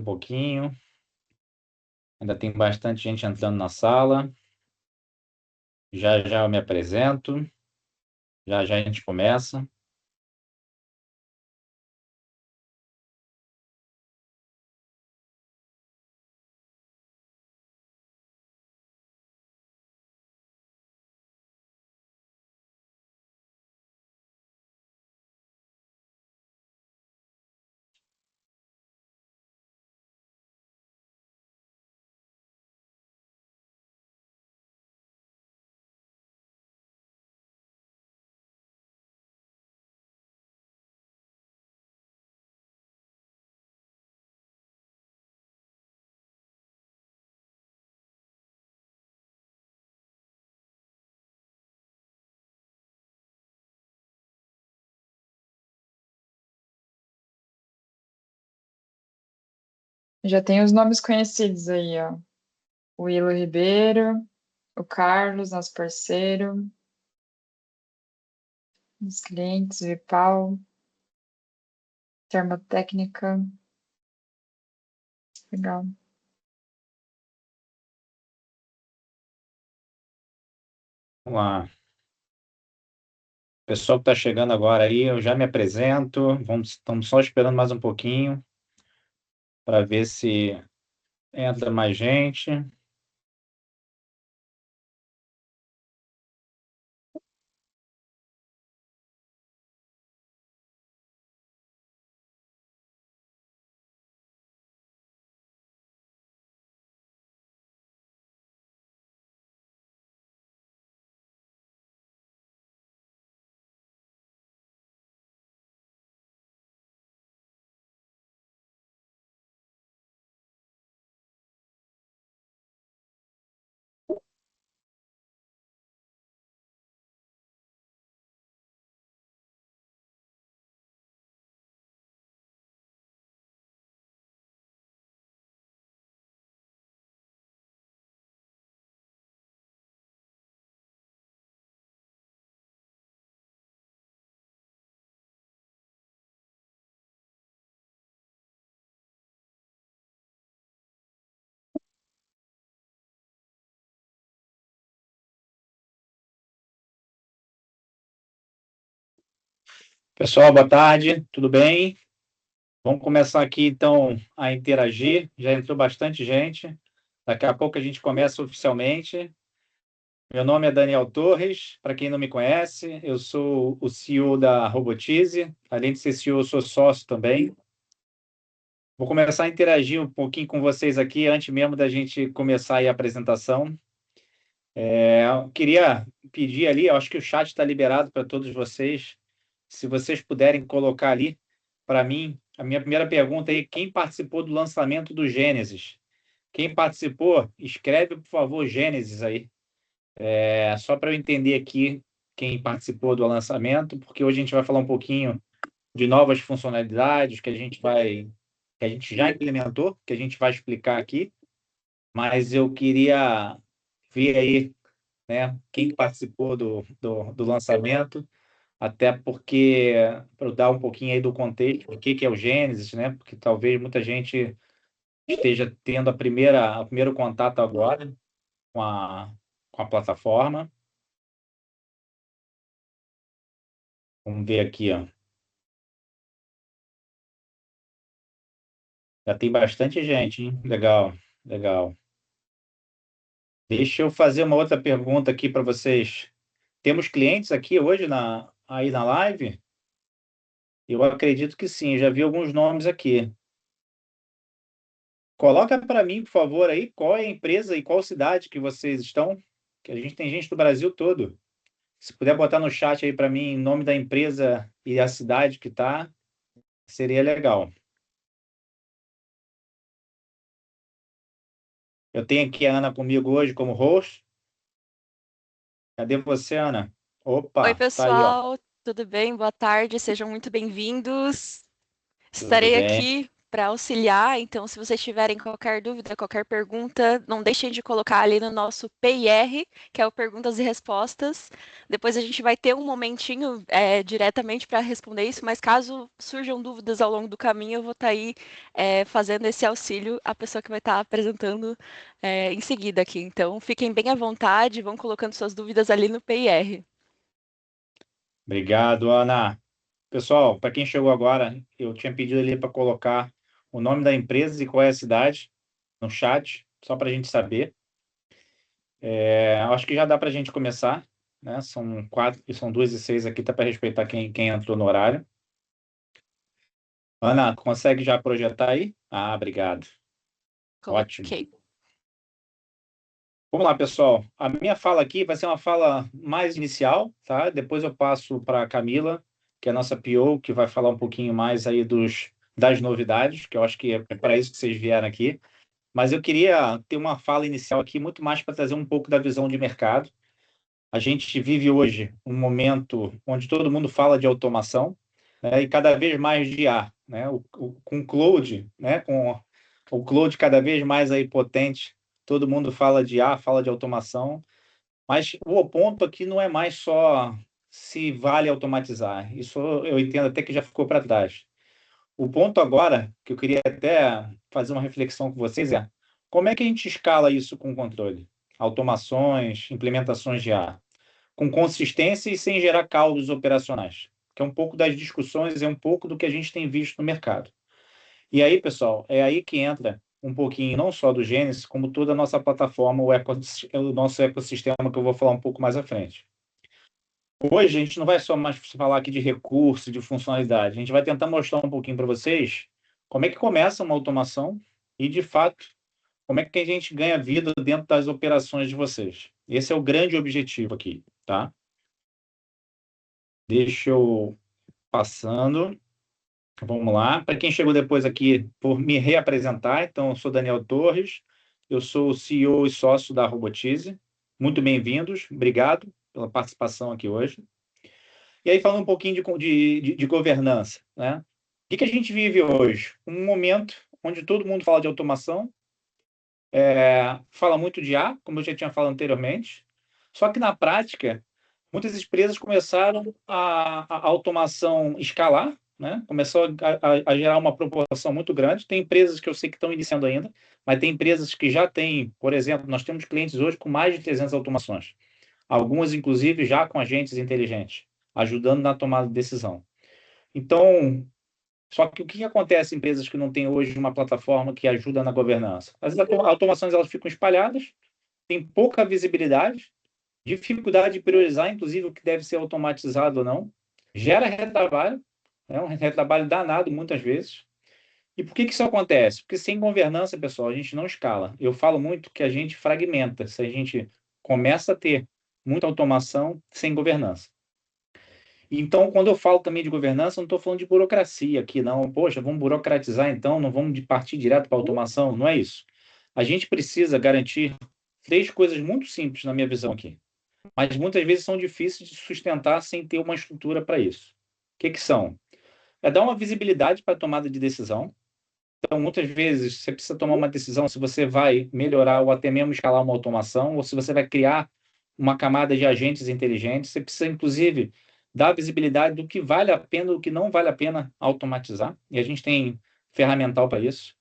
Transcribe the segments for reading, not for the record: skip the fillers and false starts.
um pouquinho. Ainda tem bastante gente entrando na sala. Já já eu me apresento. Já já a gente começa. Já tem os nomes conhecidos aí, ó. O Wilo Ribeiro, o Carlos, nosso parceiro, os clientes, Vipal, Termotécnica. Legal. Vamos lá. Pessoal que está chegando agora aí, eu já me apresento. Estamos só esperando mais um pouquinho para ver se entra mais gente. Pessoal, boa tarde, tudo bem? Vamos começar aqui então a interagir. Já entrou bastante gente. Daqui a pouco a gente começa oficialmente. Meu nome é Daniel Torres. Para quem não me conhece, eu sou o CEO da Robotize. Além de ser CEO, eu sou sócio também. Vou começar a interagir um pouquinho com vocês aqui antes mesmo da gente começar aí a apresentação. Eu queria pedir ali, eu acho que o chat está liberado para todos vocês. Se vocês puderem colocar ali para mim, a minha primeira pergunta aí, quem participou do lançamento do Gênesis? Quem participou, escreve, por favor, Gênesis aí. Só para eu entender aqui quem participou do lançamento, porque hoje a gente vai falar um pouquinho de novas funcionalidades que a gente já implementou, que a gente vai explicar aqui, mas eu queria ver aí, né, quem participou do lançamento, até porque, para eu dar um pouquinho aí do contexto, o que é o Gênesis, né, porque talvez muita gente esteja tendo o primeiro contato agora com com a plataforma. Vamos ver aqui, ó. Já tem bastante gente, hein? Legal, legal. Deixa eu fazer uma outra pergunta aqui para vocês. Temos clientes aqui hoje aí na live? Eu acredito que sim, já vi alguns nomes aqui. Coloca para mim, por favor, aí qual é a empresa e qual cidade que vocês estão, que a gente tem gente do Brasil todo. Se puder botar no chat aí para mim o nome da empresa e a cidade que tá, seria legal. Eu tenho aqui a Ana comigo hoje como host. Cadê você, Ana? Oi, Opa, tá aí, ó. pessoal, tudo bem? Boa tarde, sejam muito bem-vindos. Tudo Estarei bem. aqui para auxiliar. Então, se vocês tiverem qualquer dúvida, qualquer pergunta, não deixem de colocar ali no nosso PIR, que é o Perguntas e Respostas. Depois a gente vai ter um momentinho diretamente para responder isso, mas caso surjam dúvidas ao longo do caminho, eu vou estar aí fazendo esse auxílio à pessoa que vai estar apresentando em seguida aqui. Então, fiquem bem à vontade, vão colocando suas dúvidas ali no PIR. Obrigado, Ana. Pessoal, para quem chegou agora, eu tinha pedido ali para colocar o nome da empresa e qual é a cidade no chat, só para a gente saber. Acho que já dá para a gente começar, né? São 2h06 aqui, tá para respeitar quem entrou no horário. Ana, consegue já projetar aí? Obrigado. Ótimo. Coloquei. Vamos lá, pessoal. A minha fala aqui vai ser uma fala mais inicial, tá? Depois eu passo para a Camila, que é a nossa PO, que vai falar um pouquinho mais aí das novidades, que eu acho que é para isso que vocês vieram aqui. Mas eu queria ter uma fala inicial aqui muito mais para trazer um pouco da visão de mercado. A gente vive hoje um momento onde todo mundo fala de automação, né, e cada vez mais de IA, né? Com o cloud, né? Com o cloud cada vez mais aí potente, todo mundo fala de IA, fala de automação, mas o ponto aqui não é mais só se vale automatizar. Isso eu entendo até que já ficou para trás. O ponto agora, que eu queria até fazer uma reflexão com vocês, é como é que a gente escala isso com controle? Automações, implementações de IA, com consistência e sem gerar causos operacionais, que é um pouco das discussões, é um pouco do que a gente tem visto no mercado. E aí, pessoal, é aí que entra um pouquinho não só do Gênesis, como toda a nossa plataforma, o nosso ecossistema, que eu vou falar um pouco mais à frente. Hoje, a gente não vai só mais falar aqui de recurso, de funcionalidade, a gente vai tentar mostrar um pouquinho para vocês como é que começa uma automação e, de fato, como é que a gente ganha vida dentro das operações de vocês. Esse é o grande objetivo aqui, tá? Deixa eu passando. Vamos lá. Para quem chegou depois aqui, por me reapresentar, então, eu sou Daniel Torres, eu sou o CEO e sócio da Robotize. Muito bem-vindos, obrigado pela participação aqui hoje. E aí, falando um pouquinho de governança, né? O que a gente vive hoje? Um momento onde todo mundo fala de automação, fala muito de IA, como eu já tinha falado anteriormente, só que na prática, muitas empresas começaram a automação escalar, né? Começou a gerar uma proporção muito grande. Tem empresas que eu sei que estão iniciando ainda, mas tem empresas que já têm, por exemplo, nós temos clientes hoje com mais de 300 automações. Algumas, inclusive, já com agentes inteligentes, ajudando na tomada de decisão. Então, só que o que acontece em empresas que não têm hoje uma plataforma que ajuda na governança? As automações elas ficam espalhadas, têm pouca visibilidade, dificuldade de priorizar, inclusive, o que deve ser automatizado ou não, gera retrabalho, é um retrabalho danado muitas vezes. E por que isso acontece? Porque sem governança, pessoal, a gente não escala. Eu falo muito que a gente fragmenta, se a gente começa a ter muita automação sem governança. Então, quando eu falo também de governança, não estou falando de burocracia aqui, não. Poxa, vamos burocratizar então, não vamos partir direto para a automação, não é isso. A gente precisa garantir três coisas muito simples, na minha visão aqui, mas muitas vezes são difíceis de sustentar sem ter uma estrutura para isso. O que são? É dar uma visibilidade para a tomada de decisão. Então, muitas vezes, você precisa tomar uma decisão se você vai melhorar ou até mesmo escalar uma automação, ou se você vai criar uma camada de agentes inteligentes. Você precisa, inclusive, dar visibilidade do que vale a pena e do que não vale a pena automatizar. E a gente tem ferramental para isso.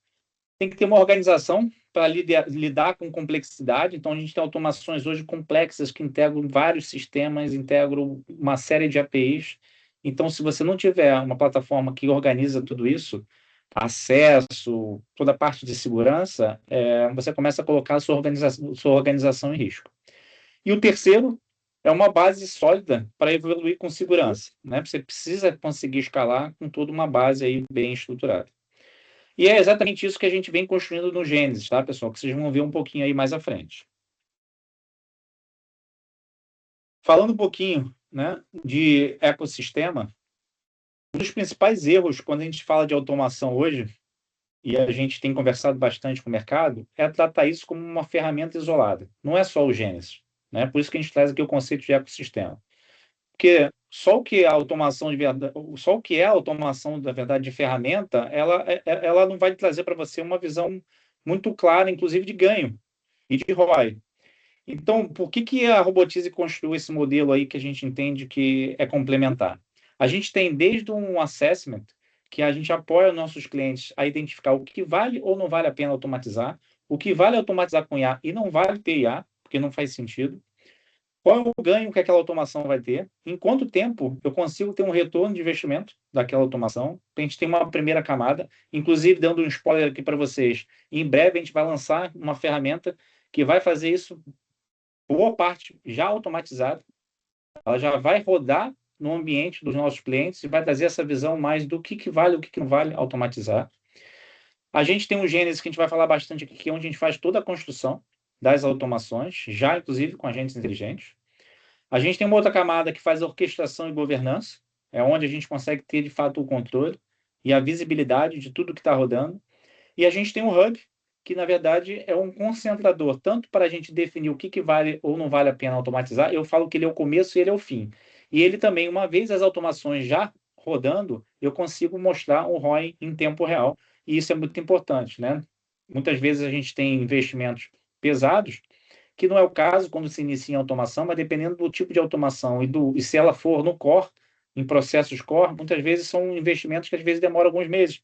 Tem que ter uma organização para lidar com complexidade. Então, a gente tem automações hoje complexas que integram vários sistemas, integram uma série de APIs. Então, se você não tiver uma plataforma que organiza tudo isso, acesso, toda a parte de segurança, você começa a colocar a sua organização em risco. E o terceiro é uma base sólida para evoluir com segurança, né? Você precisa conseguir escalar com toda uma base aí bem estruturada. E é exatamente isso que a gente vem construindo no Gênesis, tá, pessoal? Que vocês vão ver um pouquinho aí mais à frente. Falando um pouquinho, né, de ecossistema, um dos principais erros quando a gente fala de automação hoje, e a gente tem conversado bastante com o mercado, é tratar isso como uma ferramenta isolada. Não é só o Gênesis, né? Por isso que a gente traz aqui o conceito de ecossistema. O Porque só o que é a automação de verdade, só o que é a automação da verdade de ferramenta, ela não vai trazer para você uma visão muito clara, inclusive de ganho e de ROI. Então, por que a Robotize construiu esse modelo aí que a gente entende que é complementar? A gente tem desde um assessment, que a gente apoia os nossos clientes a identificar o que vale ou não vale a pena automatizar, o que vale automatizar com IA e não vale ter IA, porque não faz sentido. Qual é o ganho que aquela automação vai ter? Em quanto tempo eu consigo ter um retorno de investimento daquela automação? A gente tem uma primeira camada, inclusive dando um spoiler aqui para vocês. Em breve a gente vai lançar uma ferramenta que vai fazer isso, boa parte já automatizada. Ela já vai rodar no ambiente dos nossos clientes e vai trazer essa visão mais do que vale, o que não vale automatizar. A gente tem um Gênesis que a gente vai falar bastante aqui, que é onde a gente faz toda a construção das automações, já inclusive com agentes inteligentes. A gente tem uma outra camada que faz a orquestração e governança, é onde a gente consegue ter de fato o controle e a visibilidade de tudo que está rodando. E a gente tem um hub, que na verdade é um concentrador, tanto para a gente definir o que vale ou não vale a pena automatizar. Eu falo que ele é o começo e ele é o fim. E ele também, uma vez as automações já rodando, eu consigo mostrar um ROI em tempo real. E isso é muito importante, né? Muitas vezes a gente tem investimentos pesados, que não é o caso quando se inicia em automação, mas dependendo do tipo de automação e se ela for no core, em processos core, muitas vezes são investimentos que às vezes demoram alguns meses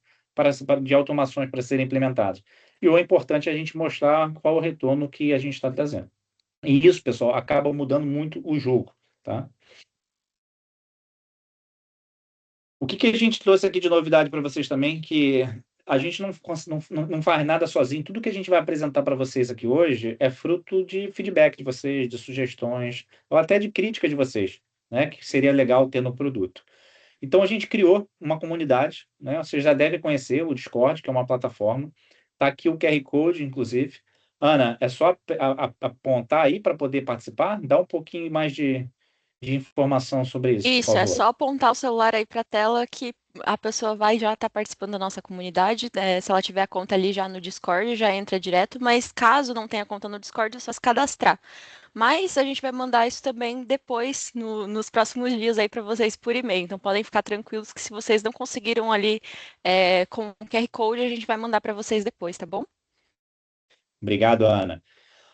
de automações para serem implementadas. E o importante é a gente mostrar qual o retorno que a gente está trazendo. E isso, pessoal, acaba mudando muito o jogo, tá? O que a gente trouxe aqui de novidade para vocês também, que a gente não faz nada sozinho. Tudo que a gente vai apresentar para vocês aqui hoje é fruto de feedback de vocês, de sugestões, ou até de crítica de vocês, né? Que seria legal ter no produto. Então, a gente criou uma comunidade, né? Vocês já devem conhecer o Discord, que é uma plataforma. Está aqui o QR Code, inclusive. Ana, é só apontar aí para poder participar? Dá um pouquinho mais de informação sobre isso, por Isso, é favor. só apontar o celular aí para a tela que a pessoa vai já estar participando da nossa comunidade. Se ela tiver a conta ali já no Discord, já entra direto, mas caso não tenha conta no Discord, é só se cadastrar. Mas a gente vai mandar isso também depois, nos próximos dias aí para vocês por e-mail. Então podem ficar tranquilos que se vocês não conseguiram ali com o QR Code, a gente vai mandar para vocês depois, tá bom? Obrigado, Ana.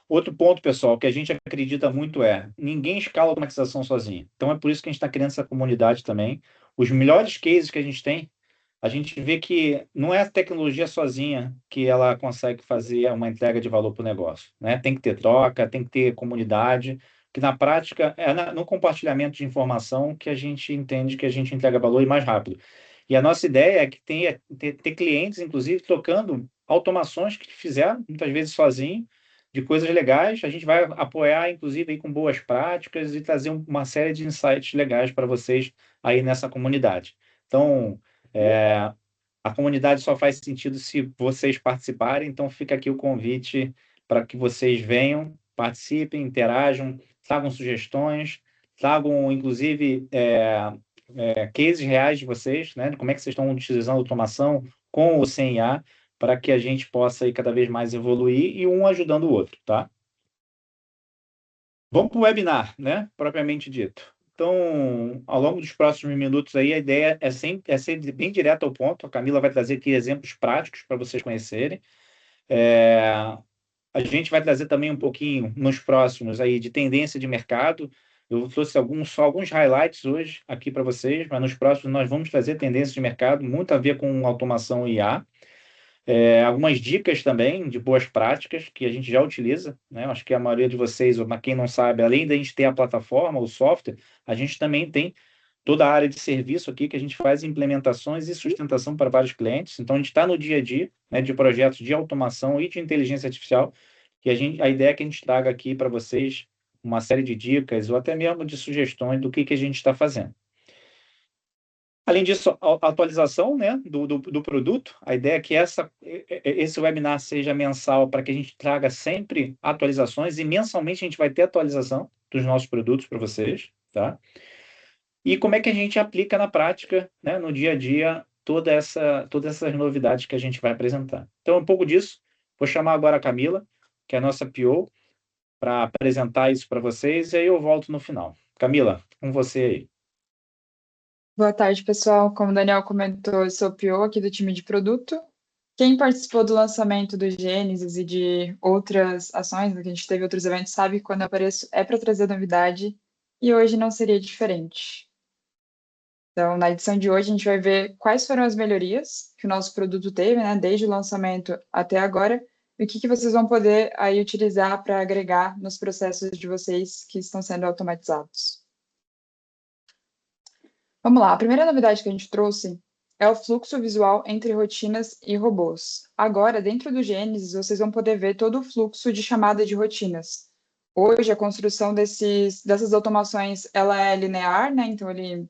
Outro ponto, pessoal, que a gente acredita muito é: ninguém escala a automatização sozinho. Então é por isso que a gente está criando essa comunidade também. Os melhores cases que a gente vê que não é a tecnologia sozinha que ela consegue fazer uma entrega de valor para o negócio, né? Tem que ter troca, tem que ter comunidade, que na prática é no compartilhamento de informação que a gente entende que a gente entrega valor e mais rápido. E a nossa ideia é que ter clientes, inclusive, trocando automações que fizeram, muitas vezes sozinho, de coisas legais. A gente vai apoiar, inclusive, aí com boas práticas e trazer uma série de insights legais para vocês aí nessa comunidade. Então, a comunidade só faz sentido se vocês participarem, então fica aqui o convite para que vocês venham, participem, interajam, tragam sugestões, tragam, inclusive, cases reais de vocês, né? Como é que vocês estão utilizando automação com ou sem IA, para que a gente possa aí cada vez mais evoluir e um ajudando o outro, tá? Vamos para o webinar, né? Propriamente dito. Então, ao longo dos próximos minutos aí, a ideia é ser bem direto ao ponto. A Camila vai trazer aqui exemplos práticos para vocês conhecerem. A gente vai trazer também um pouquinho nos próximos aí de tendência de mercado. Eu trouxe só alguns highlights hoje aqui para vocês, mas nos próximos nós vamos trazer tendências de mercado, muito a ver com automação e IA. Algumas dicas também de boas práticas que a gente já utiliza, né? Acho que a maioria de vocês, ou para quem não sabe, além da gente ter a plataforma, o software, a gente também tem toda a área de serviço aqui que a gente faz implementações e sustentação para vários clientes. Então, a gente está no dia a dia, né, de projetos de automação e de inteligência artificial, que a ideia é que a gente traga aqui para vocês uma série de dicas ou até mesmo de sugestões do que a gente está fazendo. Além disso, a atualização, né, do produto. A ideia é que esse webinar seja mensal para que a gente traga sempre atualizações e mensalmente a gente vai ter atualização dos nossos produtos para vocês, tá? E como é que a gente aplica na prática, né, no dia a dia, todas essas novidades que a gente vai apresentar. Então, um pouco disso. Vou chamar agora a Camila, que é a nossa PO, para apresentar isso para vocês, e aí eu volto no final. Camila, com você aí. Boa tarde, pessoal. Como o Daniel comentou, eu sou o PO aqui do time de produto. Quem participou do lançamento do Gênesis e de outras ações, né, que a gente teve outros eventos, sabe que quando eu apareço é para trazer novidade, e hoje não seria diferente. Então, na edição de hoje, a gente vai ver quais foram as melhorias que o nosso produto teve, né, desde o lançamento até agora, e o que vocês vão poder aí utilizar para agregar nos processos de vocês que estão sendo automatizados. Vamos lá, a primeira novidade que a gente trouxe é o fluxo visual entre rotinas e robôs. Agora, dentro do Gênesis, vocês vão poder ver todo o fluxo de chamada de rotinas. Hoje, a construção dessas automações, ela é linear, né? Então, ele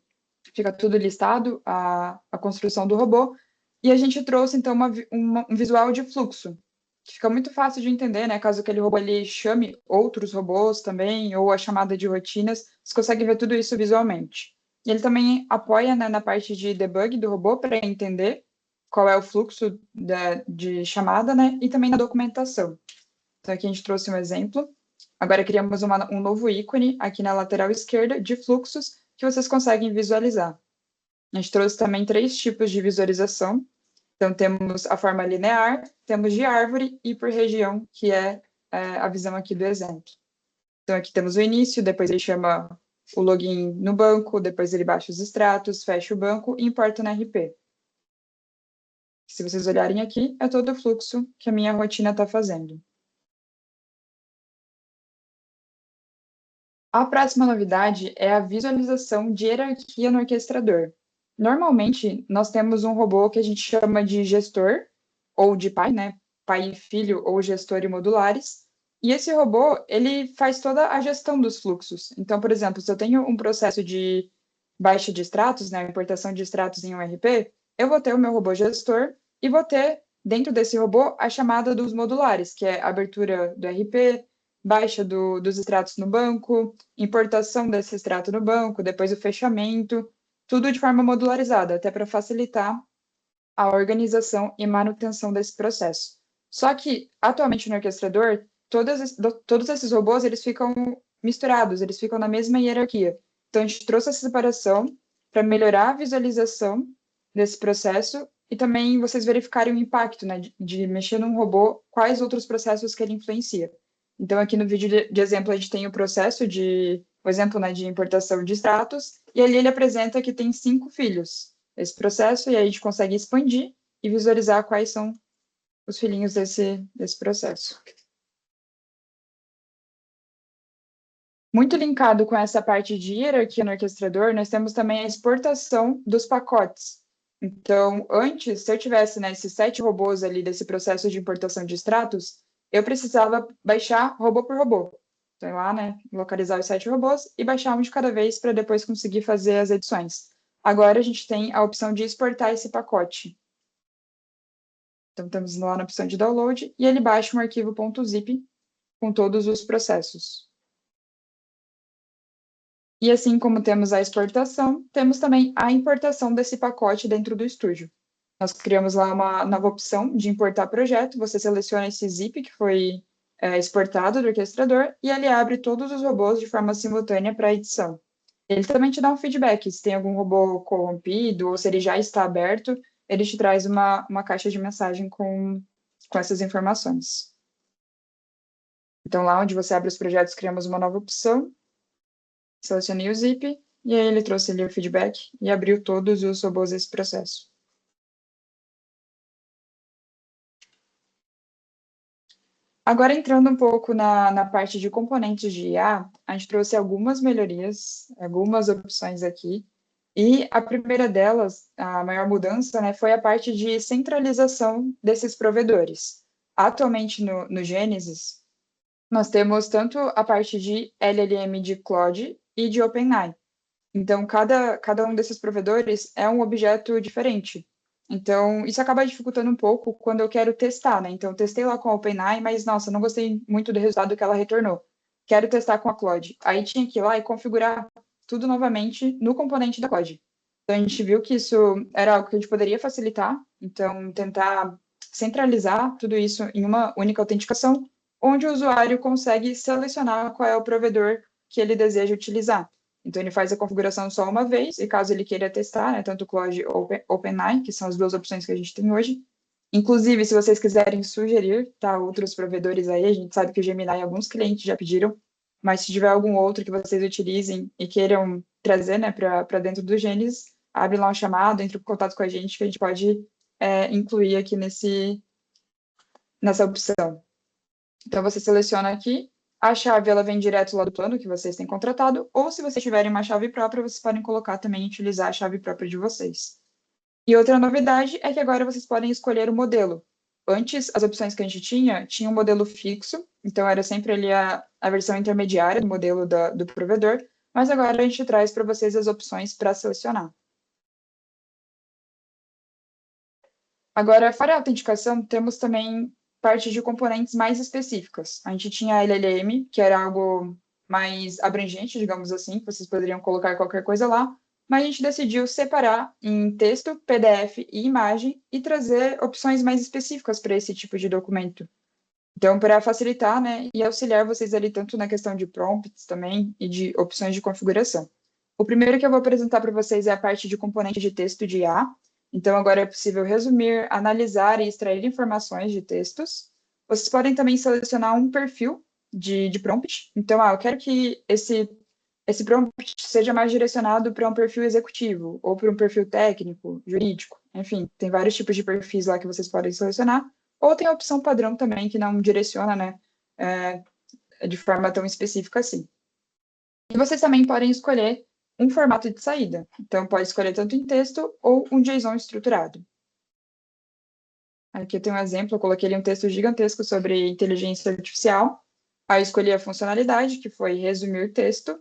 fica tudo listado, a construção do robô. E a gente trouxe, então, um visual de fluxo, que fica muito fácil de entender, né? Caso aquele robô ele chame outros robôs também, ou a chamada de rotinas, você consegue ver tudo isso visualmente. E ele também apoia, né, na parte de debug do robô para entender qual é o fluxo de chamada, né? E também na documentação. Então, aqui a gente trouxe um exemplo. Agora criamos um novo ícone aqui na lateral esquerda de fluxos que vocês conseguem visualizar. A gente trouxe também 3 tipos de visualização. Então, temos a forma linear, temos de árvore e por região, que é a visão aqui do exemplo. Então, aqui temos o início, depois ele chama o login no banco, depois ele baixa os extratos, fecha o banco e importa no RP. Se vocês olharem aqui, é todo o fluxo que a minha rotina está fazendo. A próxima novidade é a visualização de hierarquia no orquestrador. Normalmente, nós temos um robô que a gente chama de gestor, ou de pai, né? Pai e filho, ou gestor e modulares. E esse robô, ele faz toda a gestão dos fluxos. Então, por exemplo, se eu tenho um processo de baixa de extratos, né? Importação de extratos em um RP, eu vou ter o meu robô gestor e vou ter, dentro desse robô, a chamada dos modulares, que é a abertura do RP, baixa dos extratos no banco, importação desse extrato no banco, depois o fechamento, tudo de forma modularizada, até para facilitar a organização e manutenção desse processo. Só que, atualmente no orquestrador, todos esses robôs eles ficam misturados, eles ficam na mesma hierarquia. Então, a gente trouxe essa separação para melhorar a visualização desse processo e também vocês verificarem o impacto, né, de mexer num robô, quais outros processos que ele influencia. Então, aqui no vídeo de exemplo, a gente tem o processo o exemplo, né, de importação de extratos, e ali ele apresenta que tem 5 filhos esse processo, e aí a gente consegue expandir e visualizar quais são os filhinhos desse processo. Muito linkado com essa parte de hierarquia no orquestrador, nós temos também a exportação dos pacotes. Então, antes, se eu tivesse, né, esses 7 robôs ali desse processo de importação de extratos, eu precisava baixar robô por robô. Então, lá, né, localizar os 7 robôs e baixar um de cada vez para depois conseguir fazer as edições. Agora, a gente tem a opção de exportar esse pacote. Então, estamos lá na opção de download e ele baixa um arquivo .zip com todos os processos. E assim como temos a exportação, temos também a importação desse pacote dentro do estúdio. Nós criamos lá uma nova opção de importar projeto, você seleciona esse zip que foi exportado do orquestrador e ele abre todos os robôs de forma simultânea para edição. Ele também te dá um feedback, se tem algum robô corrompido ou se ele já está aberto, ele te traz uma caixa de mensagem com essas informações. Então, lá onde você abre os projetos, criamos uma nova opção, selecionei o zip, e aí ele trouxe ali o feedback e abriu todos os robôs desse processo. Agora, entrando um pouco na parte de componentes de IA, a gente trouxe algumas melhorias, algumas opções aqui, e a primeira delas, a maior mudança, né, foi a parte de centralização desses provedores. Atualmente, no Gênesis, nós temos tanto a parte de LLM de Claude e de OpenAI. Então, cada um desses provedores é um objeto diferente. Então, isso acaba dificultando um pouco quando eu quero testar, né? Então, eu testei lá com a OpenAI, mas, nossa, não gostei muito do resultado que ela retornou. Quero testar com a Claude. Aí tinha que ir lá e configurar tudo novamente no componente da Claude. Então, a gente viu que isso era algo que a gente poderia facilitar. Então, tentar centralizar tudo isso em uma única autenticação, onde o usuário consegue selecionar qual é o provedor que ele deseja utilizar. Então, ele faz a configuração só uma vez, e caso ele queira testar, né, tanto o Claude ou OpenAI, que são as duas opções que a gente tem hoje. Inclusive, se vocês quiserem sugerir, tá, outros provedores aí, a gente sabe que o Gemini, alguns clientes já pediram, mas se tiver algum outro que vocês utilizem e queiram trazer, né, para dentro do Gênesis, abre lá um chamado, entre em contato com a gente, que a gente pode incluir aqui nessa opção. Então, você seleciona aqui, a chave ela vem direto lá do plano que vocês têm contratado, ou se vocês tiverem uma chave própria, vocês podem colocar também e utilizar a chave própria de vocês. E outra novidade é que agora vocês podem escolher o modelo. Antes, as opções que a gente tinha um modelo fixo, então era sempre ali a versão intermediária do modelo do provedor, mas agora a gente traz para vocês as opções para selecionar. Agora, para a autenticação, temos também parte de componentes mais específicas. A gente tinha a LLM, que era algo mais abrangente, digamos assim, que vocês poderiam colocar qualquer coisa lá, mas a gente decidiu separar em texto, PDF e imagem e trazer opções mais específicas para esse tipo de documento. Então, para facilitar, né, e auxiliar vocês ali tanto na questão de prompts também e de opções de configuração. O primeiro que eu vou apresentar para vocês é a parte de componente de texto de IA. Então, agora é possível resumir, analisar e extrair informações de textos. Vocês podem também selecionar um perfil de prompt. Então, eu quero que esse prompt seja mais direcionado para um perfil executivo, ou para um perfil técnico, jurídico. Enfim, tem vários tipos de perfis lá que vocês podem selecionar. Ou tem a opção padrão também, que não direciona, né, de forma tão específica assim. E vocês também podem escolher um formato de saída. Então, pode escolher tanto em texto ou um JSON estruturado. Aqui eu tenho um exemplo, eu coloquei ali um texto gigantesco sobre inteligência artificial. Aí eu escolhi a funcionalidade, que foi resumir texto.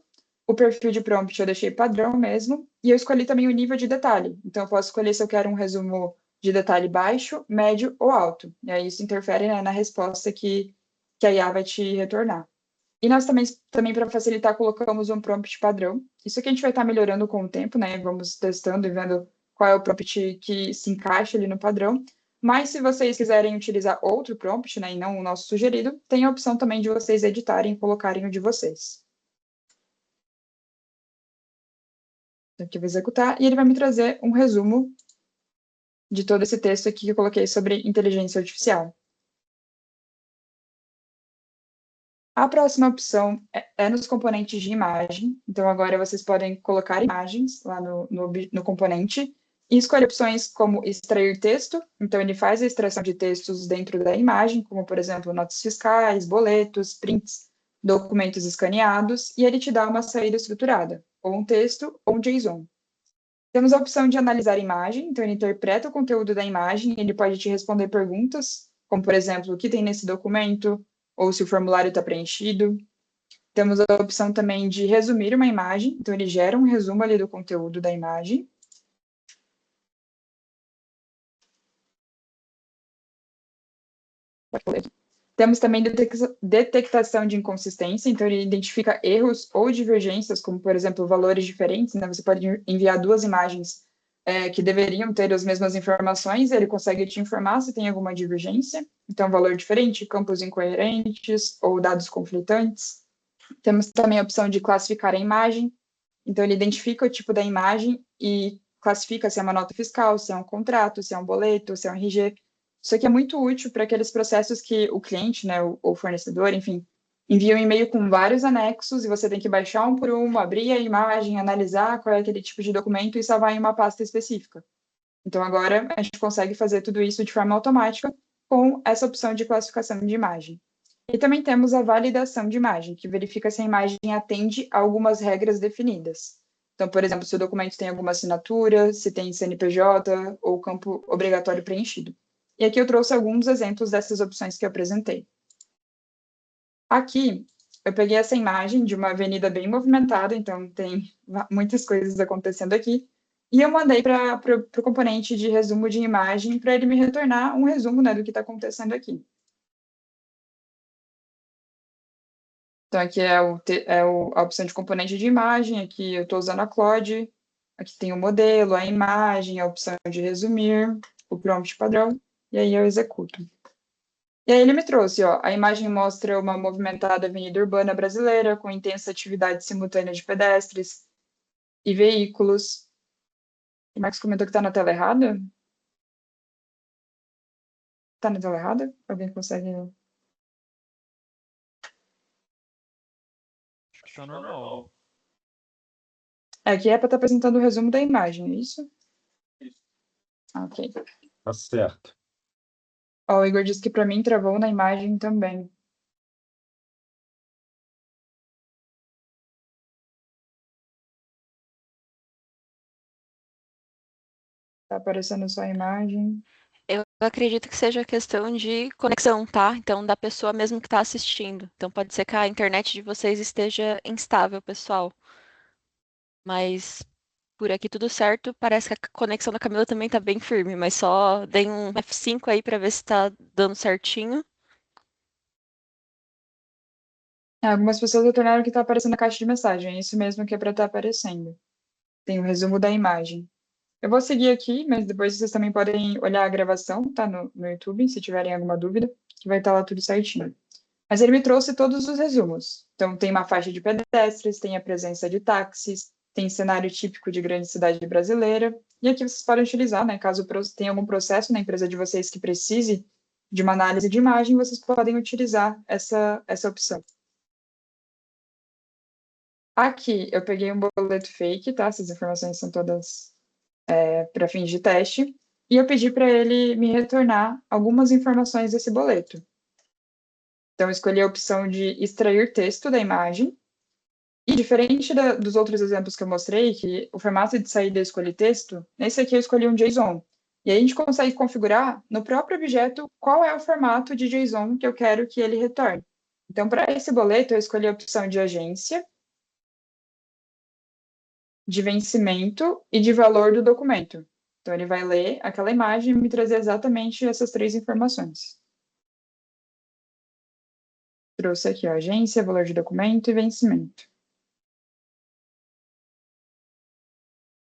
O perfil de prompt eu deixei padrão mesmo. E eu escolhi também o nível de detalhe. Então, eu posso escolher se eu quero um resumo de detalhe baixo, médio ou alto. E aí isso interfere, né, na resposta que a IA vai te retornar. E nós também para facilitar, colocamos um prompt padrão. Isso aqui a gente vai estar melhorando com o tempo, né? Vamos testando e vendo qual é o prompt que se encaixa ali no padrão. Mas se vocês quiserem utilizar outro prompt, né, e não o nosso sugerido, tem a opção também de vocês editarem e colocarem o de vocês. Então, aqui eu vou executar e ele vai me trazer um resumo de todo esse texto aqui que eu coloquei sobre inteligência artificial. A próxima opção é nos componentes de imagem. Então, agora vocês podem colocar imagens lá no componente e escolher opções como extrair texto. Então, ele faz a extração de textos dentro da imagem, como, por exemplo, notas fiscais, boletos, prints, documentos escaneados, e ele te dá uma saída estruturada, ou um texto ou um JSON. Temos a opção de analisar a imagem. Então, ele interpreta o conteúdo da imagem, ele pode te responder perguntas, como, por exemplo, o que tem nesse documento, ou se o formulário está preenchido. Temos a opção também de resumir uma imagem, então ele gera um resumo ali do conteúdo da imagem. Temos também detectação de inconsistência, então ele identifica erros ou divergências, como, por exemplo, valores diferentes, né? Você pode enviar duas imagens que deveriam ter as mesmas informações, ele consegue te informar se tem alguma divergência, então valor diferente, campos incoerentes ou dados conflitantes. Temos também a opção de classificar a imagem, então ele identifica o tipo da imagem e classifica se é uma nota fiscal, se é um contrato, se é um boleto, se é um RG. Isso aqui é muito útil para aqueles processos que o cliente, né, o fornecedor, enfim, envia um e-mail com vários anexos e você tem que baixar um por um, abrir a imagem, analisar qual é aquele tipo de documento e salvar em uma pasta específica. Então, agora a gente consegue fazer tudo isso de forma automática com essa opção de classificação de imagem. E também temos a validação de imagem, que verifica se a imagem atende a algumas regras definidas. Então, por exemplo, se o documento tem alguma assinatura, se tem CNPJ ou campo obrigatório preenchido. E aqui eu trouxe alguns exemplos dessas opções que eu apresentei. Aqui, eu peguei essa imagem de uma avenida bem movimentada, então tem muitas coisas acontecendo aqui, e eu mandei para o componente de resumo de imagem para ele me retornar um resumo, né, do que está acontecendo aqui. Então, aqui é a opção de componente de imagem, aqui eu estou usando a Claude, aqui tem o modelo, a imagem, a opção de resumir, o prompt padrão, e aí eu executo. E aí ele me trouxe, ó, a imagem mostra uma movimentada avenida urbana brasileira com intensa atividade simultânea de pedestres, e veículos. O Marcos comentou que está na tela errada. Está na tela errada? Alguém consegue... Acho que tá normal. Aqui é para estar apresentando o resumo da imagem, é isso? Ok. Tá certo. Ó, o Igor disse que para mim travou na imagem também. Tá aparecendo só a imagem. Eu acredito que seja questão de conexão, tá? Então, da pessoa mesmo que está assistindo. Então, pode ser que a internet de vocês esteja instável, pessoal. Mas por aqui tudo certo. Parece que a conexão da Camila também tá bem firme, mas só dei um F5 aí para ver se tá dando certinho. Algumas pessoas retornaram que está aparecendo na caixa de mensagem. É isso mesmo que é para estar aparecendo. Tem o resumo da imagem. Eu vou seguir aqui, mas depois vocês também podem olhar a gravação, tá? No YouTube, se tiverem alguma dúvida, que vai estar lá tudo certinho. Mas ele me trouxe todos os resumos. Então, tem uma faixa de pedestres, tem a presença de táxis, tem cenário típico de grande cidade brasileira. E aqui vocês podem utilizar, né? Caso tenha algum processo na empresa de vocês que precise de uma análise de imagem, vocês podem utilizar essa opção. Aqui eu peguei um boleto fake, tá? Essas informações são todas para fins de teste. E eu pedi para ele me retornar algumas informações desse boleto. Então, eu escolhi a opção de extrair texto da imagem. E diferente dos outros exemplos que eu mostrei, que o formato de saída eu escolhi texto, nesse aqui eu escolhi um JSON. E aí a gente consegue configurar no próprio objeto qual é o formato de JSON que eu quero que ele retorne. Então, para esse boleto, eu escolhi a opção de agência, de vencimento e de valor do documento. Então, ele vai ler aquela imagem e me trazer exatamente essas três informações. Trouxe aqui, ó, agência, valor de documento e vencimento.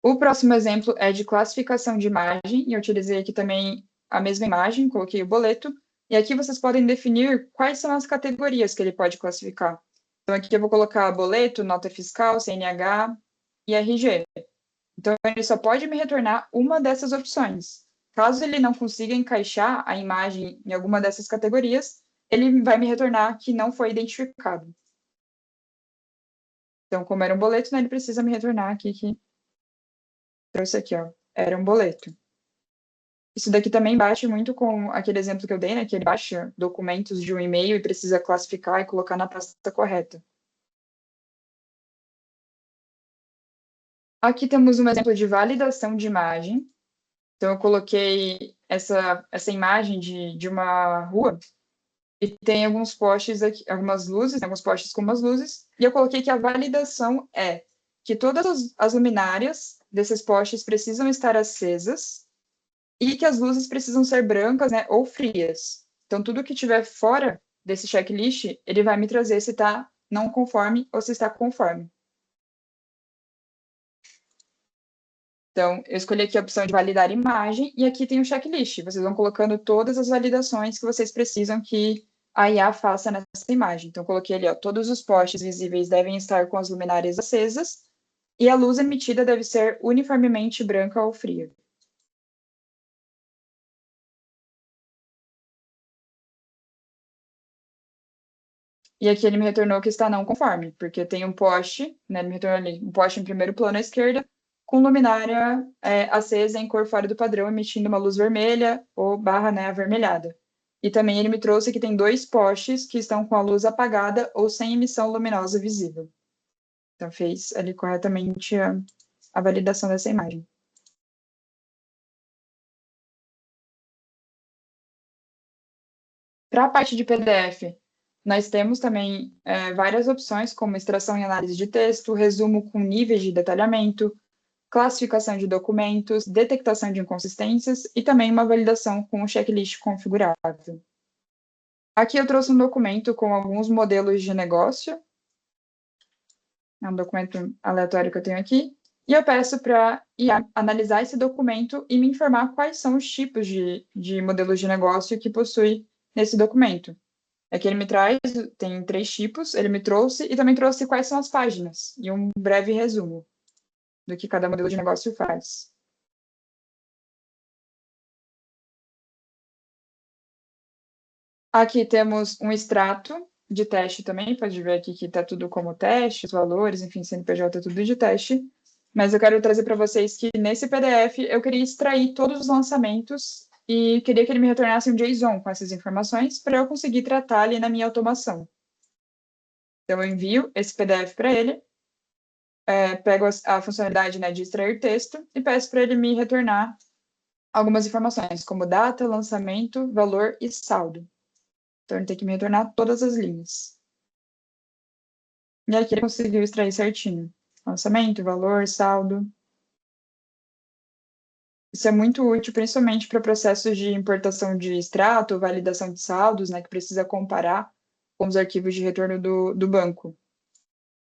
O próximo exemplo é de classificação de imagem, e eu utilizei aqui também a mesma imagem, coloquei o boleto, e aqui vocês podem definir quais são as categorias que ele pode classificar. Então, aqui eu vou colocar boleto, nota fiscal, CNH e RG. Então, ele só pode me retornar uma dessas opções. Caso ele não consiga encaixar a imagem em alguma dessas categorias, ele vai me retornar que não foi identificado. Então, como era um boleto, né, ele precisa me retornar aqui que trouxe aqui, ó, era um boleto. Isso daqui também bate muito com aquele exemplo que eu dei, né, que ele baixa documentos de um e-mail e precisa classificar e colocar na pasta correta. Aqui temos um exemplo de validação de imagem. Então, eu coloquei essa imagem de uma rua e tem alguns postes aqui, algumas luzes, alguns postes com umas luzes, e eu coloquei que a validação é que todas as luminárias desses postes precisam estar acesas e que as luzes precisam ser brancas, né, ou frias. Então, tudo que tiver fora desse checklist, ele vai me trazer se está não conforme ou se está conforme. Então, eu escolhi aqui a opção de validar imagem, e aqui tem um checklist. Vocês vão colocando todas as validações que vocês precisam que a IA faça nessa imagem. Então, coloquei ali, ó, todos os postes visíveis devem estar com as luminárias acesas, e a luz emitida deve ser uniformemente branca ou fria. E aqui ele me retornou que está não conforme, porque tem um poste, né, ele me retornou ali, um poste em primeiro plano à esquerda, com luminária acesa em cor fora do padrão, emitindo uma luz vermelha ou barra, né, avermelhada. E também ele me trouxe que tem dois postes que estão com a luz apagada ou sem emissão luminosa visível. Então, fez ali corretamente a validação dessa imagem. Para a parte de PDF, nós temos também várias opções, como extração e análise de texto, resumo com níveis de detalhamento, classificação de documentos, detectação de inconsistências e também uma validação com o checklist configurável. Aqui eu trouxe um documento com alguns modelos de negócio. É um documento aleatório que eu tenho aqui. E eu peço para IA analisar esse documento e me informar quais são os tipos de modelos de negócio que possui nesse documento. Aqui ele me traz, tem 3 tipos, ele me trouxe e também trouxe quais são as páginas e um breve resumo. do que cada modelo de negócio faz. Aqui temos um extrato de teste também, pode ver aqui que está tudo como teste, os valores, enfim, CNPJ, tudo de teste. Mas eu quero trazer para vocês que nesse PDF eu queria extrair todos os lançamentos e queria que ele me retornasse um JSON com essas informações para eu conseguir tratar ali na minha automação. Então, eu envio esse PDF para ele, pego a funcionalidade, né, de extrair texto e peço para ele me retornar algumas informações, como data, lançamento, valor e saldo. Então, ele tem que me retornar todas as linhas. E aqui ele conseguiu extrair certinho. Lançamento, valor, saldo. Isso é muito útil, principalmente para processos de importação de extrato, validação de saldos, né, que precisa comparar com os arquivos de retorno do banco.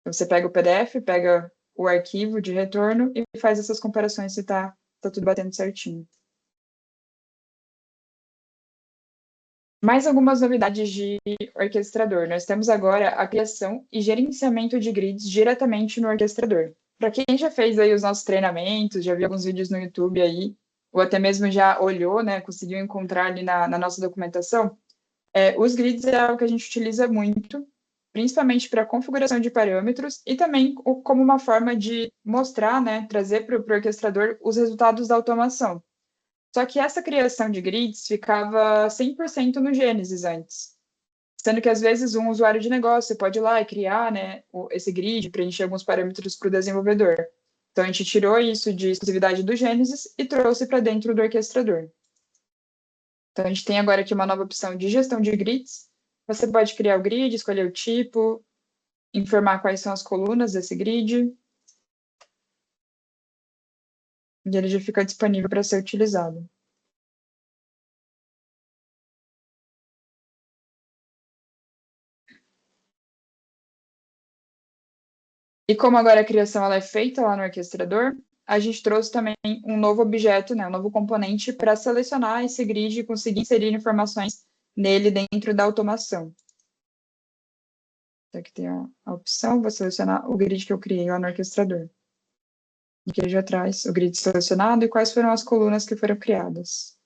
Então, você pega o PDF, pega o arquivo de retorno e faz essas comparações se está tudo batendo certinho. Mais algumas novidades de orquestrador. Nós temos agora a criação e gerenciamento de grids diretamente no orquestrador. Para quem já fez aí os nossos treinamentos, já viu alguns vídeos no YouTube aí, ou até mesmo já olhou, né, conseguiu encontrar ali na nossa documentação, os grids é algo que a gente utiliza muito, principalmente para configuração de parâmetros e também como uma forma de mostrar, né, trazer para o orquestrador os resultados da automação. Só que essa criação de grids ficava 100% no Gênesis antes. Sendo que, às vezes, um usuário de negócio pode ir lá e criar, né, esse grid, preencher alguns parâmetros para o desenvolvedor. Então, a gente tirou isso de exclusividade do Gênesis e trouxe para dentro do orquestrador. Então, a gente tem agora aqui uma nova opção de gestão de grids. Você pode criar o grid, escolher o tipo, informar quais são as colunas desse grid. E ele já fica disponível para ser utilizado. E como agora a criação ela é feita lá no orquestrador, a gente trouxe também um novo objeto, né, um novo componente para selecionar esse grid e conseguir inserir informações nele dentro da automação. Então, aqui tem a opção, vou selecionar o grid que eu criei lá no orquestrador. Aqui ele já traz o grid selecionado e quais foram as colunas que foram criadas.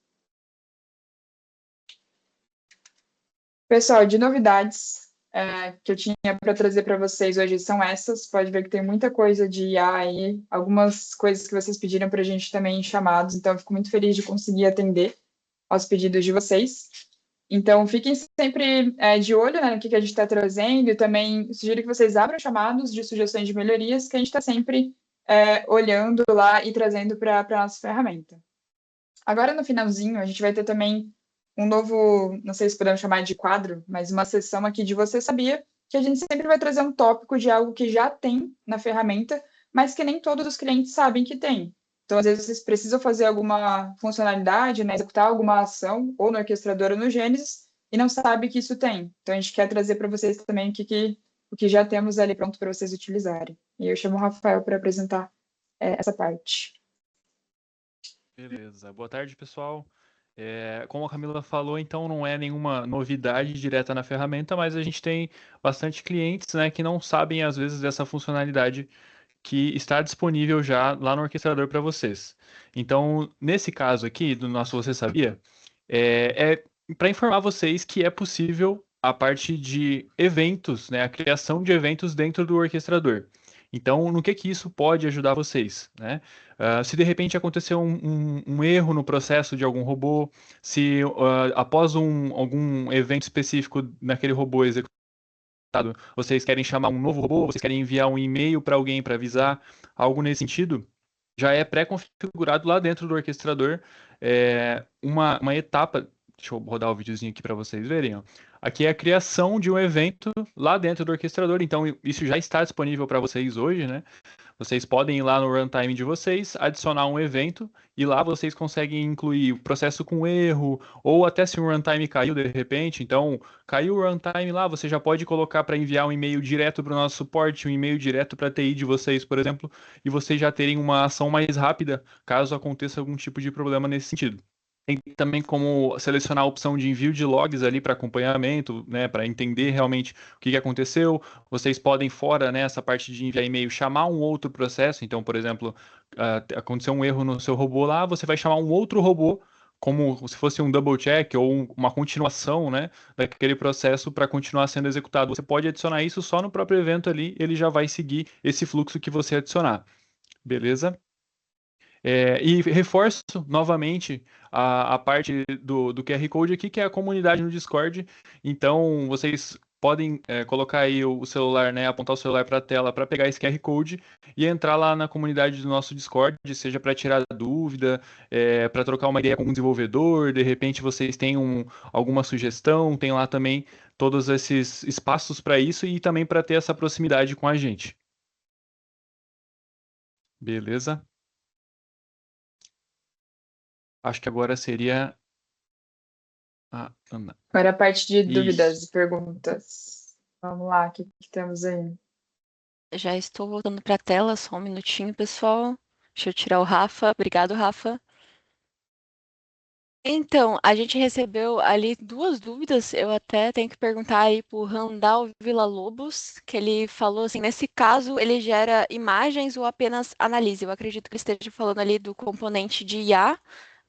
Pessoal, de novidades que eu tinha para trazer para vocês hoje são essas. Pode ver que tem muita coisa de IA aí, algumas coisas que vocês pediram para a gente também em chamados, então eu fico muito feliz de conseguir atender aos pedidos de vocês. Então, fiquem sempre de olho, né, no que a gente está trazendo e também sugiro que vocês abram chamados de sugestões de melhorias, que a gente está sempre olhando lá e trazendo para a nossa ferramenta. Agora, no finalzinho, a gente vai ter também um novo, não sei se podemos chamar de quadro, mas uma sessão aqui de Você Sabia, que a gente sempre vai trazer um tópico de algo que já tem na ferramenta, mas que nem todos os clientes sabem que tem. Então, às vezes, vocês precisam fazer alguma funcionalidade, né, executar alguma ação, ou no orquestrador ou no Gênesis, e não sabe que isso tem. Então, a gente quer trazer para vocês também o que já temos ali pronto para vocês utilizarem. E eu chamo o Rafael para apresentar essa parte. Beleza. Boa tarde, pessoal. Como a Camila falou, então não é nenhuma novidade direta na ferramenta, mas a gente tem bastante clientes, né, que não sabem, às vezes, dessa funcionalidade que está disponível já lá no orquestrador para vocês. Então, nesse caso aqui, do nosso Você Sabia, é para informar vocês que é possível a parte de eventos, né, a criação de eventos dentro do orquestrador. Então, no que isso pode ajudar vocês, né? Se de repente aconteceu um erro no processo de algum robô, se após algum evento específico naquele robô executado, vocês querem chamar um novo robô, vocês querem enviar um e-mail para alguém para avisar, algo nesse sentido, já é pré-configurado lá dentro do orquestrador uma etapa. Deixa eu rodar o videozinho aqui para vocês verem. Ó. Aqui é a criação de um evento lá dentro do orquestrador, então isso já está disponível para vocês hoje, né? Vocês podem ir lá no runtime de vocês, adicionar um evento, e lá vocês conseguem incluir o processo com erro, ou até se o runtime caiu de repente. Então, caiu o runtime lá, você já pode colocar para enviar um e-mail direto para o nosso suporte, um e-mail direto para a TI de vocês, por exemplo, e vocês já terem uma ação mais rápida, caso aconteça algum tipo de problema nesse sentido. Tem também como selecionar a opção de envio de logs ali para acompanhamento, né, para entender realmente o que aconteceu. Vocês podem, fora, né, essa parte de enviar e-mail, chamar um outro processo. Então, por exemplo, aconteceu um erro no seu robô lá, você vai chamar um outro robô, como se fosse um double check ou uma continuação, né, daquele processo para continuar sendo executado. Você pode adicionar isso só no próprio evento ali, ele já vai seguir esse fluxo que você adicionar. Beleza? E reforço novamente a parte do QR Code aqui, que é a comunidade no Discord. Então, vocês podem colocar aí o celular, né, apontar o celular para a tela para pegar esse QR Code e entrar lá na comunidade do nosso Discord, seja para tirar dúvida, para trocar uma ideia com um desenvolvedor, de repente vocês têm alguma sugestão, tem lá também todos esses espaços para isso e também para ter essa proximidade com a gente. Beleza? Acho que agora seria a Ana. Agora a parte de Isso. dúvidas e perguntas. Vamos lá, o que temos aí? Já estou voltando para a tela, só um minutinho, pessoal. Deixa eu tirar o Rafa. Obrigado, Rafa. Então, a gente recebeu ali 2 dúvidas. Eu até tenho que perguntar aí para o Randall Villa-Lobos, que ele falou assim, nesse caso, ele gera imagens ou apenas analisa? Eu acredito que ele esteja falando ali do componente de IA,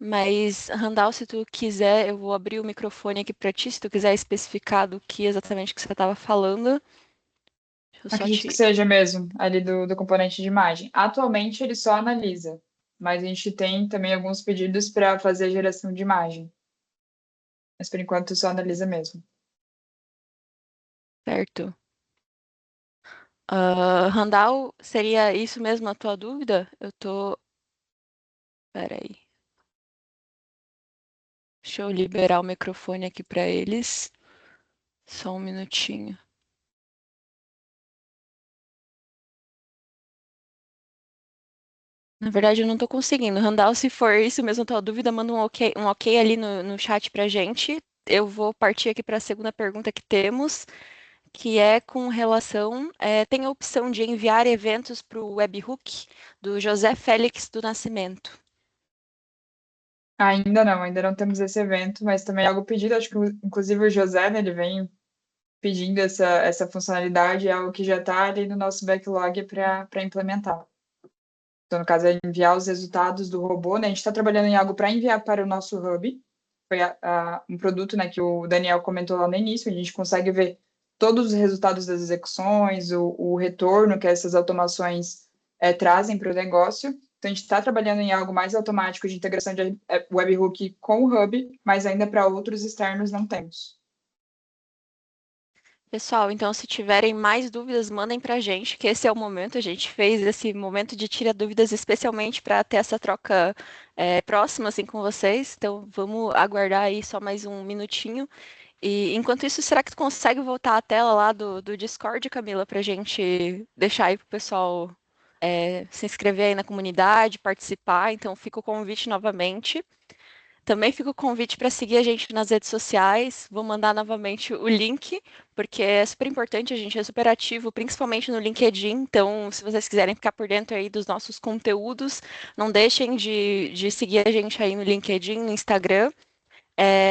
mas, Randall, se tu quiser, eu vou abrir o microfone aqui para ti, se tu quiser especificar do que exatamente que você estava falando. Deixa eu só Acredito te... que seja mesmo, ali do componente de imagem. Atualmente ele só analisa, mas a gente tem também alguns pedidos para fazer a geração de imagem. Mas por enquanto só analisa mesmo. Certo. Randall, seria isso mesmo a tua dúvida? Eu tô... Peraí. Deixa eu liberar o microfone aqui para eles. Só um minutinho. Na verdade, eu não tô conseguindo. Randall, se for isso mesmo a tua dúvida, manda um ok ali no chat pra gente. Eu vou partir aqui para a segunda pergunta que temos, que é com relação... tem a opção de enviar eventos para o webhook do José Félix do Nascimento. Ainda não temos esse evento, mas também é algo pedido. Acho que inclusive o José, né, ele vem pedindo essa funcionalidade, é algo que já está ali no nosso backlog para implementar. Então, no caso, é enviar os resultados do robô, né? A gente está trabalhando em algo para enviar para o nosso hub. Foi um produto, né, que o Daniel comentou lá no início. A gente consegue ver todos os resultados das execuções, o retorno que essas automações trazem para o negócio. Então, a gente está trabalhando em algo mais automático de integração de webhook com o hub, mas ainda para outros externos não temos. Pessoal, então se tiverem mais dúvidas, mandem para a gente, que esse é o momento. A gente fez esse momento de tirar dúvidas especialmente para ter essa troca próxima assim com vocês. Então vamos aguardar aí só mais um minutinho. E enquanto isso, será que tu consegue voltar à tela lá do Discord, Camila, para a gente deixar aí para o pessoal se inscrever aí na comunidade, participar? Então fica o convite novamente. Também fica o convite para seguir a gente nas redes sociais. Vou mandar novamente o link, porque é super importante, a gente é super ativo, principalmente no LinkedIn. Então, se vocês quiserem ficar por dentro aí dos nossos conteúdos, não deixem de seguir a gente aí no LinkedIn, no Instagram.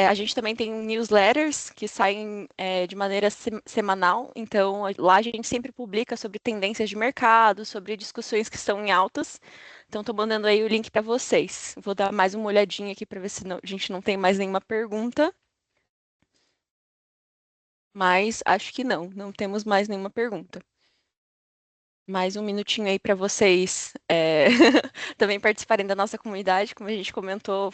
A gente também tem newsletters que saem de maneira semanal, então lá a gente sempre publica sobre tendências de mercado, sobre discussões que estão em altas. Então estou mandando aí o link para vocês. Vou dar mais uma olhadinha aqui para ver se a gente não tem mais nenhuma pergunta. Mas acho que não temos mais nenhuma pergunta. Mais um minutinho aí para vocês também participarem da nossa comunidade. Como a gente comentou,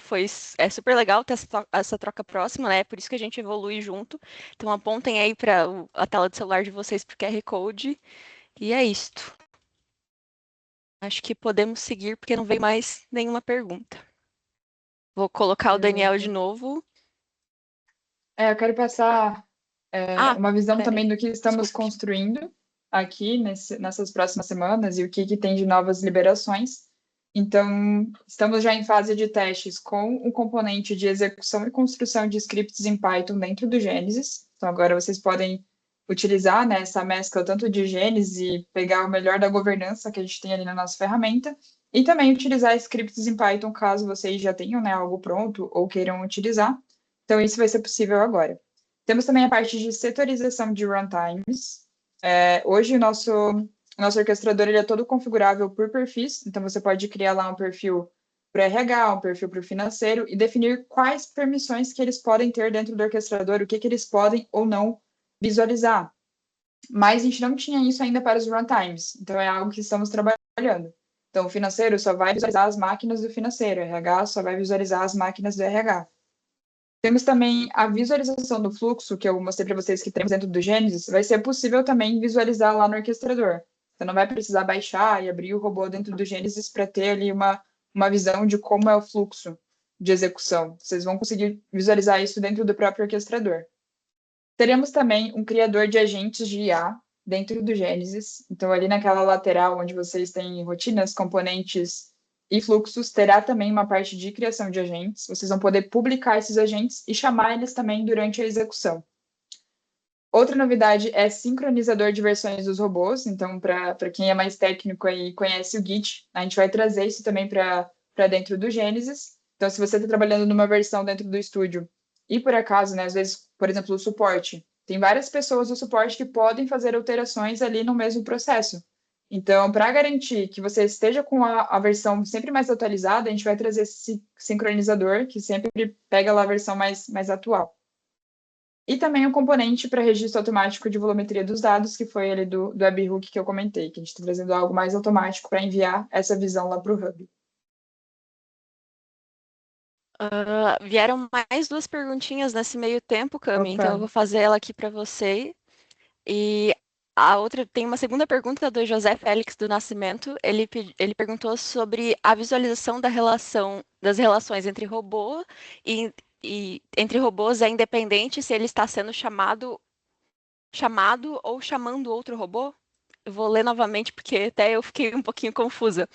é super legal ter essa troca próxima, né? Por isso que a gente evolui junto. Então apontem aí para a tela do celular de vocês para o QR Code. E é isto. Acho que podemos seguir, porque não veio mais nenhuma pergunta. Vou colocar o Daniel de novo. Eu quero passar uma visão peraí. também do que estamos Desculpe. construindo aqui nessas próximas semanas e o que tem de novas liberações. Então, estamos já em fase de testes com o componente de execução e construção de scripts em Python dentro do Gênesis. Então, agora vocês podem utilizar, né, essa mescla tanto de Gênesis e pegar o melhor da governança que a gente tem ali na nossa ferramenta E também utilizar scripts em Python, caso vocês já tenham, né, algo pronto ou queiram utilizar. Então, isso vai ser possível agora. Temos também a parte de setorização de runtimes. Hoje, o nosso orquestrador ele é todo configurável por perfis. Então, você pode criar lá um perfil para RH, um perfil para o financeiro e definir quais permissões que eles podem ter dentro do orquestrador, o que eles podem ou não visualizar. Mas a gente não tinha isso ainda para os runtimes. Então, é algo que estamos trabalhando. Então, o financeiro só vai visualizar as máquinas do financeiro, o RH só vai visualizar as máquinas do RH. Temos também a visualização do fluxo, que eu mostrei para vocês que temos dentro do Genesis, vai ser possível também visualizar lá no orquestrador. Você não vai precisar baixar e abrir o robô dentro do Genesis para ter ali uma visão de como é o fluxo de execução. Vocês vão conseguir visualizar isso dentro do próprio orquestrador. Teremos também um criador de agentes de IA dentro do Genesis. Então, ali naquela lateral onde vocês têm rotinas, componentes e fluxos, terá também uma parte de criação de agentes. Vocês vão poder publicar esses agentes e chamar eles também durante a execução. Outra novidade é sincronizador de versões dos robôs. Então, para quem é mais técnico e conhece o Git, a gente vai trazer isso também para dentro do Genesis. Então, se você está trabalhando numa versão dentro do estúdio e por acaso, né, às vezes, por exemplo, o suporte, tem várias pessoas do suporte que podem fazer alterações ali no mesmo processo. Então, para garantir que você esteja com a versão sempre mais atualizada, a gente vai trazer esse sincronizador que sempre pega lá a versão mais atual. E também um componente para registro automático de volumetria dos dados, que foi ali do webhook que eu comentei, que a gente está trazendo algo mais automático para enviar essa visão lá para o Hub. Vieram mais duas perguntinhas nesse meio tempo, Cami, então eu vou fazer ela aqui para você. E a outra, tem uma segunda pergunta do José Félix do Nascimento. Ele perguntou sobre a visualização das relações entre robô e entre robôs é independente se ele está sendo chamado ou chamando outro robô? Eu vou ler novamente porque até eu fiquei um pouquinho confusa.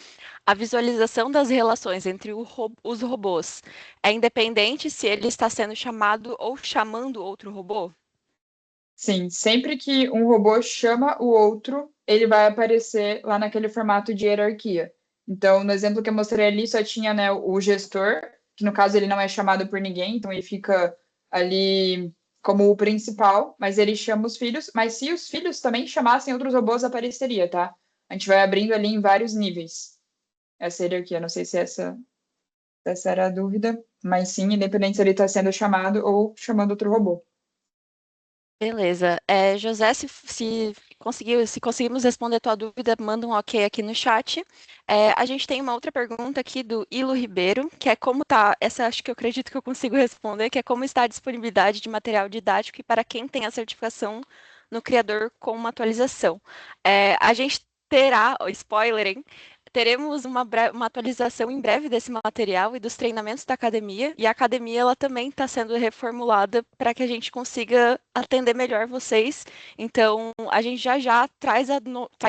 A visualização das relações entre os robôs é independente se ele está sendo chamado ou chamando outro robô? Sim, sempre que um robô chama o outro, ele vai aparecer lá naquele formato de hierarquia. Então, no exemplo que eu mostrei ali, só tinha, né, o gestor, que no caso ele não é chamado por ninguém, então ele fica ali como o principal, mas ele chama os filhos. Mas se os filhos também chamassem outros robôs, apareceria, tá? A gente vai abrindo ali em vários níveis essa hierarquia. Não sei se essa era a dúvida, mas sim, independente se ele está sendo chamado ou chamando outro robô. Beleza. José, se conseguimos responder a tua dúvida, manda um ok aqui no chat. A gente tem uma outra pergunta aqui do Ilo Ribeiro, que é como tá, essa acho que eu acredito que eu consigo responder, que é como está a disponibilidade de material didático e para quem tem a certificação no Criador com uma atualização. A gente terá, spoiler, hein? Teremos uma atualização em breve desse material e dos treinamentos da academia. E a academia ela também está sendo reformulada para que a gente consiga atender melhor vocês. Então, a gente já traz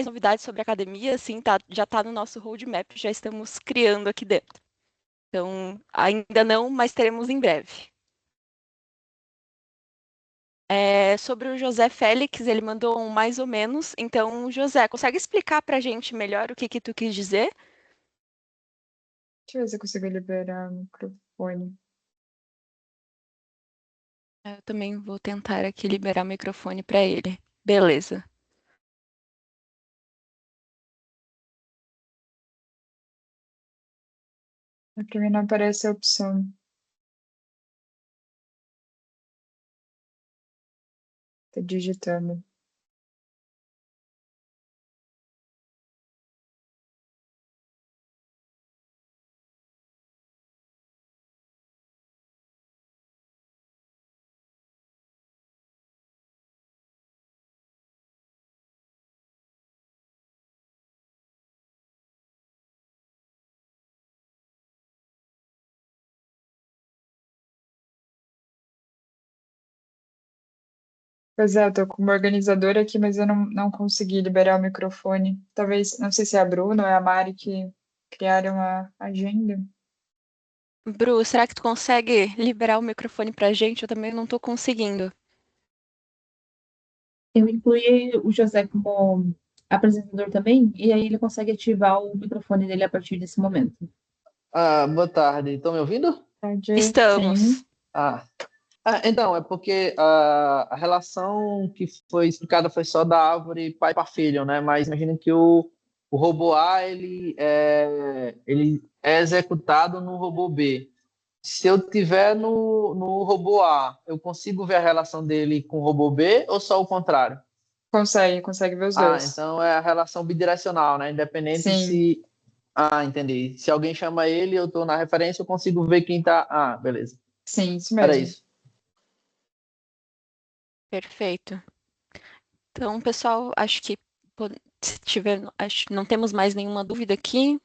novidades sobre a academia, assim, já está no nosso roadmap, já estamos criando aqui dentro. Então, ainda não, mas teremos em breve. Sobre o José Félix, ele mandou um mais ou menos. Então, José, consegue explicar para a gente melhor o que tu quis dizer? Deixa eu ver se eu consigo liberar o microfone. Eu também vou tentar aqui liberar o microfone para ele. Beleza. Para mim não aparece a opção. Tá digitando. Pois é, eu tô com uma organizadora aqui, mas eu não consegui liberar o microfone. Talvez, não sei se é a Bruna ou é a Mari que criaram a agenda. Bru, será que tu consegue liberar o microfone para a gente? Eu também não estou conseguindo. Eu incluí o José como apresentador também, e aí ele consegue ativar o microfone dele a partir desse momento. Boa tarde. Estão me ouvindo? Tarde. Estamos. Sim. Então, é porque a relação que foi explicada foi só da árvore pai para filho, né? Mas imagina que o robô A, ele é executado no robô B. Se eu tiver no robô A, eu consigo ver a relação dele com o robô B ou só o contrário? Consegue ver os dois. Então é a relação bidirecional, né? Independente Sim. se... entendi. Se alguém chama ele, eu estou na referência, eu consigo ver quem tá... beleza. Sim, isso Era mesmo. isso. Perfeito. Então, pessoal, acho que não temos mais nenhuma dúvida aqui.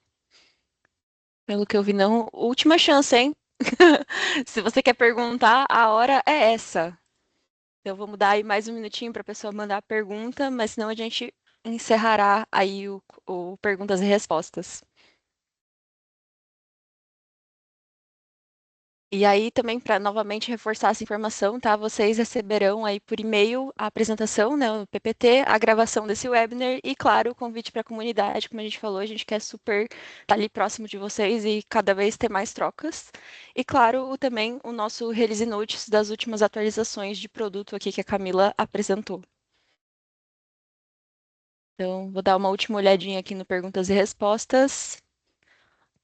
Pelo que eu vi, não. Última chance, hein? Se você quer perguntar, a hora é essa. Eu vou mudar aí mais um minutinho para a pessoa mandar a pergunta, mas senão a gente encerrará aí o perguntas e respostas. E aí, também, para novamente reforçar essa informação, tá? Vocês receberão aí por e-mail a apresentação, né, o PPT, a gravação desse webinar e, claro, o convite para a comunidade. Como a gente falou, a gente quer super estar ali próximo de vocês e cada vez ter mais trocas. E, claro, também o nosso release notes das últimas atualizações de produto aqui que a Camila apresentou. Então, vou dar uma última olhadinha aqui no perguntas e respostas.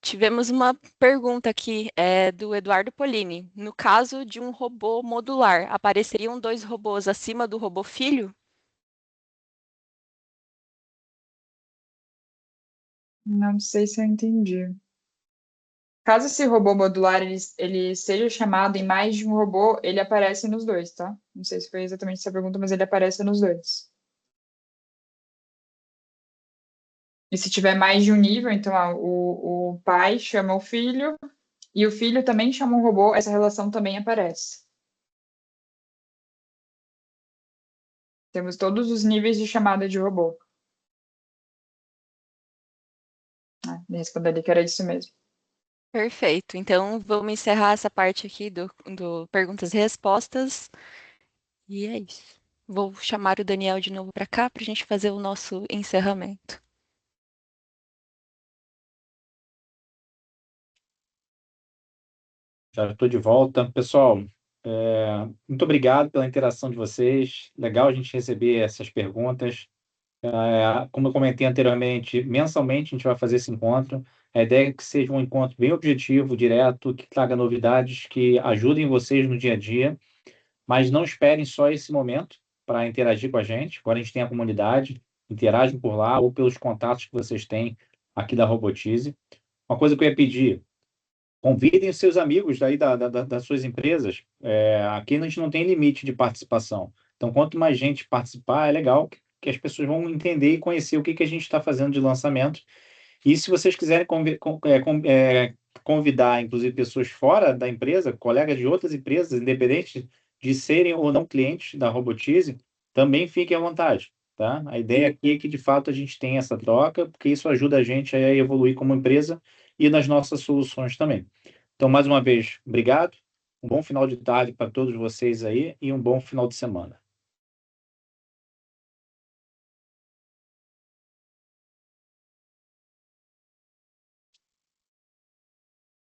Tivemos uma pergunta aqui do Eduardo Polini. No caso de um robô modular, apareceriam 2 robôs acima do robô filho? Não sei se eu entendi. Caso esse robô modular ele seja chamado em mais de um robô, ele aparece nos dois, tá? Não sei se foi exatamente essa pergunta, mas ele aparece nos dois. E se tiver mais de um nível, então o pai chama o filho e o filho também chama um robô, essa relação também aparece. Temos todos os níveis de chamada de robô. Me responderia que era isso mesmo. Perfeito. Então, vamos encerrar essa parte aqui do perguntas e respostas. E é isso. Vou chamar o Daniel de novo para cá para a gente fazer o nosso encerramento. Já estou de volta. Pessoal, muito obrigado pela interação de vocês. Legal a gente receber essas perguntas. Como eu comentei anteriormente, mensalmente a gente vai fazer esse encontro. A ideia é que seja um encontro bem objetivo, direto, que traga novidades que ajudem vocês no dia a dia, mas não esperem só esse momento para interagir com a gente. Agora a gente tem a comunidade, interagem por lá ou pelos contatos que vocês têm aqui da Robotize. Uma coisa que eu ia pedir, convidem os seus amigos daí das suas empresas. Aqui a gente não tem limite de participação. Então, quanto mais gente participar, é legal que as pessoas vão entender e conhecer o que a gente está fazendo de lançamento. E se vocês quiserem convidar, inclusive, pessoas fora da empresa, colegas de outras empresas, independente de serem ou não clientes da Robotize, também fiquem à vontade. Tá? A ideia aqui é que, de fato, a gente tenha essa troca, porque isso ajuda a gente a evoluir como empresa e nas nossas soluções também. Então, mais uma vez, obrigado. Um bom final de tarde para todos vocês aí e um bom final de semana.